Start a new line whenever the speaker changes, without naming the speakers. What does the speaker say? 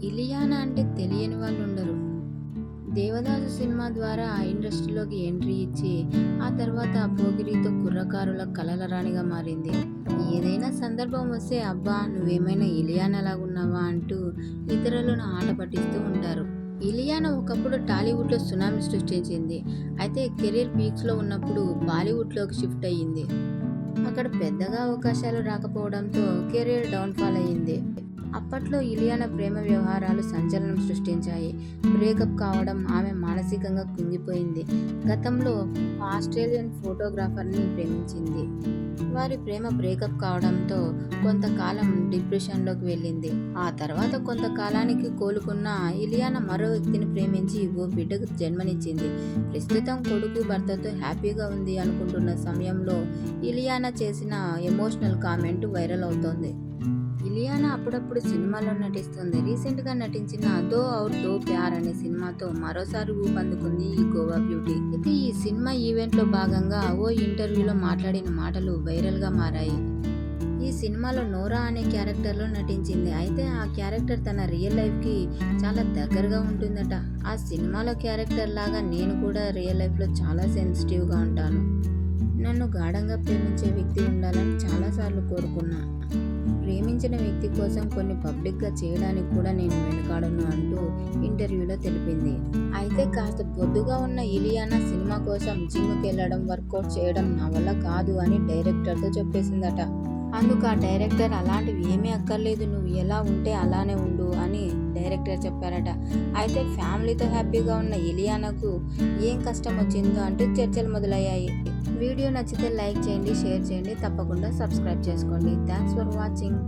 ఇలియానా అంటే తెలియని వాళ్ళు ఉండరు. 'దేవదాసు' సినిమా ద్వారా ఆ ఇండస్ట్రీలోకి ఎంట్రీ ఇచ్చి, ఆ తర్వాత 'పోకిరి'తో కుర్రకారుల కలల రాణిగా మారింది. ఏదైనా సందర్భం వస్తే అబ్బా నువ్వేమైనా ఇలియానాలాగున్నావా అంటూ ఇతరులను ఆట పట్టిస్తూ ఉంటారు. ఇలియానా ఒకప్పుడు టాలీవుడ్లో సునామీ సృష్టించింది. అయితే కెరీర్ పీక్స్లో ఉన్నప్పుడు బాలీవుడ్లోకి షిఫ్ట్ అయ్యింది. అక్కడ పెద్దగా అవకాశాలు రాకపోవడంతో కెరీర్ డౌన్ఫాల్ అయ్యింది. అప్పట్లో ఇలియానా ప్రేమ వ్యవహారాలు సంచలనం సృష్టించాయి. బ్రేకప్ కావడం, ఆమె మానసికంగా కుంగిపోయింది. గతంలో ఆస్ట్రేలియన్ ఫోటోగ్రాఫర్ని ప్రేమించింది. వారి ప్రేమ బ్రేకప్ కావడంతో కొంతకాలం డిప్రెషన్లోకి వెళ్ళింది. ఆ తర్వాత కొంతకాలానికి కోలుకున్న ఇలియానా మరో వ్యక్తిని ప్రేమించి ఓ బిడ్డకు జన్మనిచ్చింది. ప్రస్తుతం కొడుకు, భర్తతో హ్యాపీగా ఉంది అనుకుంటున్న సమయంలో ఇలియానా చేసిన ఎమోషనల్ కామెంట్ వైరల్ అవుతోంది. ఇలియానా అప్పుడప్పుడు సినిమాల్లో నటిస్తుంది. రీసెంట్గా నటించిన 'దో ఔర్ దో ప్యార్' అనే సినిమాతో మరోసారి ఊపందుకుంది ఈ గోవా బ్యూటీ. అయితే ఈ సినిమా ఈవెంట్లో భాగంగా ఓ ఇంటర్వ్యూలో మాట్లాడిన మాటలు వైరల్గా మారాయి. ఈ సినిమాలో నోరా అనే క్యారెక్టర్లో నటించింది. అయితే ఆ క్యారెక్టర్ తన రియల్ లైఫ్కి చాలా దగ్గరగా ఉంటుందట. ఆ సినిమాలో క్యారెక్టర్ లాగా నేను కూడా రియల్ లైఫ్లో చాలా సెన్సిటివ్గా ఉంటాను. నన్ను గాఢంగా ప్రేమించే వ్యక్తి ఉండాలని చాలాసార్లు కోరుకున్నా. ప్రేమించిన వ్యక్తి కోసం కొన్ని పబ్లిక్గా చేయడానికి కూడా నేను వెనుకాడను అంటూ ఇంటర్వ్యూలో తెలిపింది. అయితే కాస్త బొద్దుగా ఉన్న ఇలియానా సినిమా కోసం జిమ్కి వెళ్ళడం, వర్కౌట్ చేయడం నా వల్ల కాదు అని డైరెక్టర్తో చెప్పేసిందట. అందుకు ఆ డైరెక్టర్ అలాంటివి ఏమీ అక్కర్లేదు, నువ్వు ఎలా ఉంటే అలానే ఉండు అని డైరెక్టర్ చెప్పారట. అయితే ఫ్యామిలీతో హ్యాపీగా ఉన్న ఇలియానాకు ఏం కష్టం వచ్చిందో అంటూ చర్చలు మొదలయ్యాయి. వీడియో నచ్చితే లైక్ చేయండి, షేర్ చేయండి, తప్పకుండా సబ్స్క్రైబ్ చేసుకోండి. Thanks for watching.